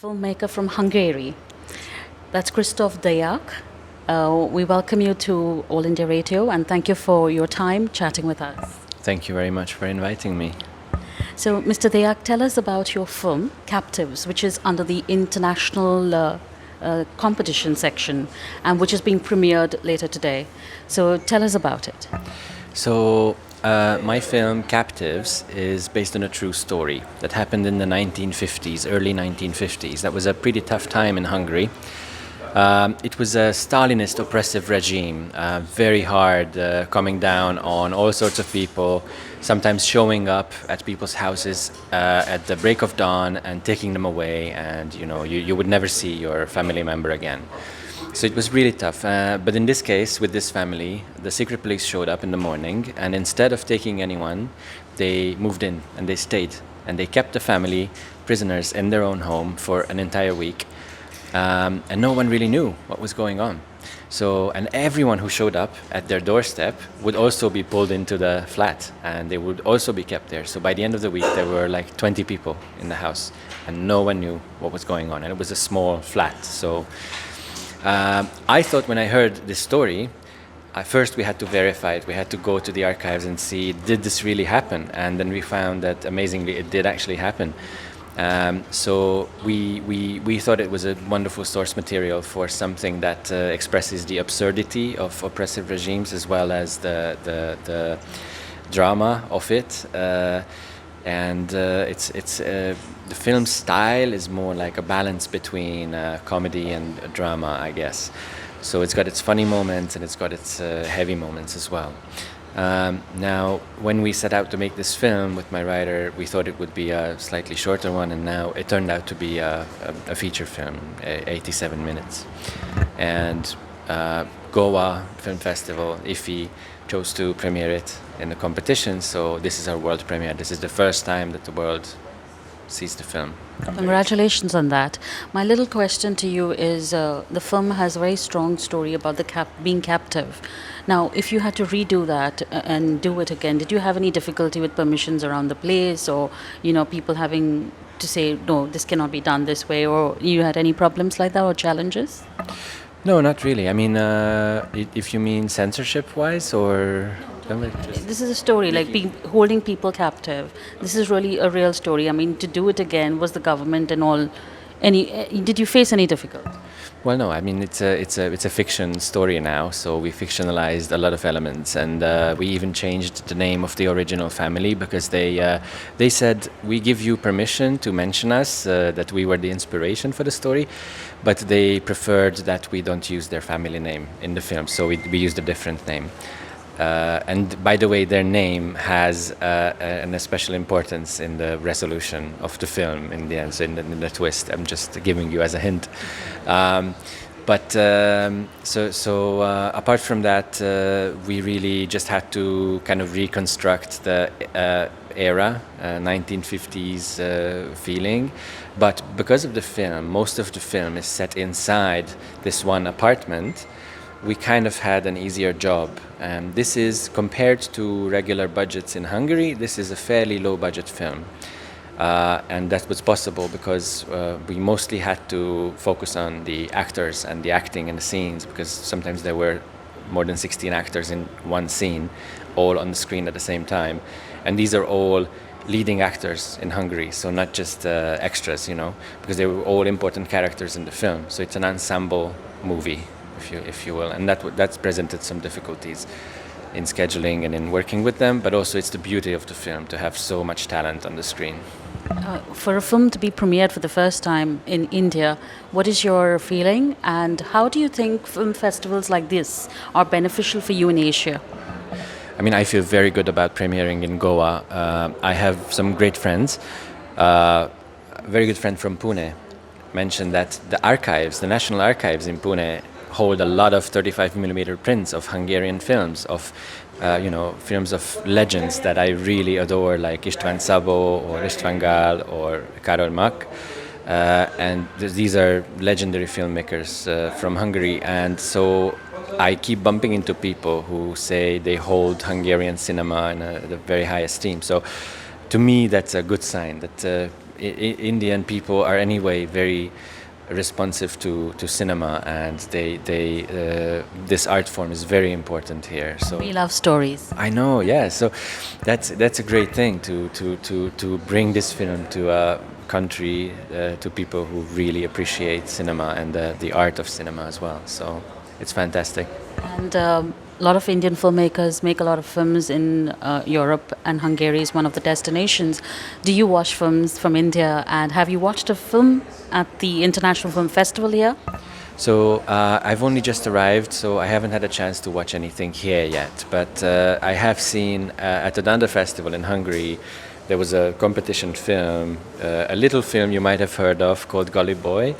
filmmaker from Hungary. That's Kristof Deak. We welcome you to All India Radio and thank you for your time chatting with us. Thank you very much for inviting me. So, Mr. Deak, tell us about your film, Captives, which is under the international competition section and which is being premiered later today. So, tell us about it. So, my film Captives is based on a true story that happened in the 1950s, early 1950s. That was a pretty tough time in Hungary. It was a Stalinist oppressive regime, very hard, coming down on all sorts of people, sometimes showing up at people's houses at the break of dawn and taking them away, and you would never see your family member again. So it was really tough. But in this case, with this family, the secret police showed up in the morning, and instead of taking anyone, they moved in and they stayed. And they kept the family prisoners in their own home for an entire week. And no one really knew what was going on. So, and everyone who showed up at their doorstep would also be pulled into the flat, and they would also be kept there. So by the end of the week, there were like 20 people in the house, and no one knew what was going on. And it was a small flat. So I thought when I heard this story, first we had to verify it. We had to go to the archives and see, did this really happen? And then we found that amazingly it did actually happen. So we thought it was a wonderful source material for something that expresses the absurdity of oppressive regimes as well as the drama of it. The film style is more like a balance between comedy and drama, I guess. So it's got its funny moments and it's got its heavy moments as well. Now, when we set out to make this film with my writer, we thought it would be a slightly shorter one, and now it turned out to be a feature film, 87 minutes. And Goa Film Festival, IFFI, chose to premiere it in the competition, so this is our world premiere. This is the first time that the world sees the film. Congratulations on that. My little question to you is the film has a very strong story about being captive. Now, if you had to redo that and do it again, did you have any difficulty with permissions around the place, or people having to say no, this cannot be done this way, or you had any problems like that or challenges? No, not really. I mean, if you mean censorship-wise, or this is a story like holding people captive. This is really a real story. I mean, to do it again, was the government and all? Did you face any difficulty? Well, no. I mean, it's a fiction story now, so we fictionalized a lot of elements, and we even changed the name of the original family because they said we give you permission to mention us, that we were the inspiration for the story, but they preferred that we don't use their family name in the film, so we used a different name. And by the way, their name has a special importance in the resolution of the film in the end, so in the twist. I'm just giving you as a hint. Apart from that, we really just had to kind of reconstruct the era, 1950s feeling. But because of the film, most of the film is set inside this one apartment. We kind of had an easier job. This is, compared to regular budgets in Hungary, this is a fairly low budget film. And that was possible because we mostly had to focus on the actors and the acting and the scenes, because sometimes there were more than 16 actors in one scene, all on the screen at the same time. And these are all leading actors in Hungary, so not just extras, because they were all important characters in the film. So it's an ensemble movie, if you will, and that's presented some difficulties in scheduling and in working with them, but also it's the beauty of the film to have so much talent on the screen. For a film to be premiered for the first time in India, what is your feeling, and how do you think film festivals like this are beneficial for you in Asia? I mean, I feel very good about premiering in Goa. I have some great friends. A very good friend from Pune mentioned that the National Archives in Pune hold a lot of 35mm prints of Hungarian films, of films of legends that I really adore, like István Szabó or István Gál or Karol Mak. And these are legendary filmmakers from Hungary, and so I keep bumping into people who say they hold Hungarian cinema in the very high esteem. So to me, that's a good sign that Indian people are anyway very responsive to cinema, and this art form is very important here. So We love stories. I know, yeah. So that's a great thing to bring this film to a country, to people who really appreciate cinema and the art of cinema as well. So it's fantastic. And a lot of Indian filmmakers make a lot of films in Europe, and Hungary is one of the destinations. Do you watch films from India? And have you watched a film at the International Film Festival here? So I've only just arrived, so I haven't had a chance to watch anything here yet. But I have seen at another festival in Hungary, there was a competition film, a little film you might have heard of called Gully Boy.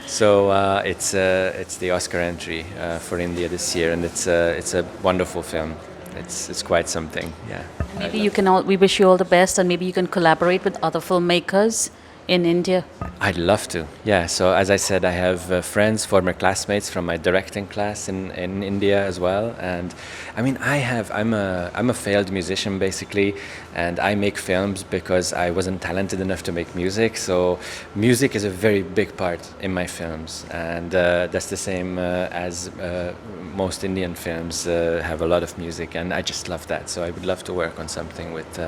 So it's the Oscar entry for India this year, and it's a wonderful film. It's quite something, yeah. Maybe you can all. We wish you all the best, and maybe you can collaborate with other filmmakers in India. I'd love to, yeah. So as I said, I have friends, former classmates from my directing class in India as well. And I mean, I'm a failed musician basically, and I make films because I wasn't talented enough to make music. So music is a very big part in my films, and that's the same as most Indian films have a lot of music, and I just love that. So I would love to work on something with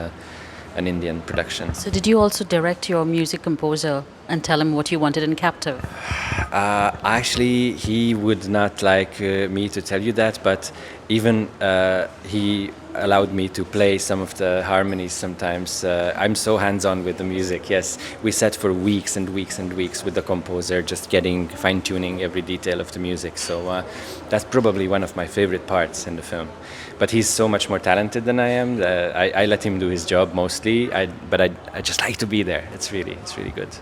an Indian production. So, did you also direct your music composer and tell him what you wanted in Captive? Actually, he would not like me to tell you that, but even he allowed me to play some of the harmonies sometimes. I'm so hands-on with the music, yes. We sat for weeks and weeks and weeks with the composer, just fine-tuning every detail of the music. So that's probably one of my favorite parts in the film. But he's so much more talented than I am. I let him do his job mostly, but I just like to be there. It's really good.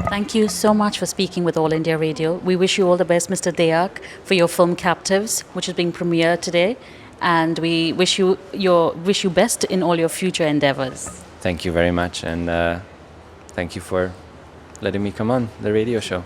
Thank you so much for speaking with All India Radio. We wish you all the best, Mr. Deak, for your film Captives, which is being premiered today, and we wish you best in all your future endeavors. Thank you very much, and thank you for letting me come on the radio show.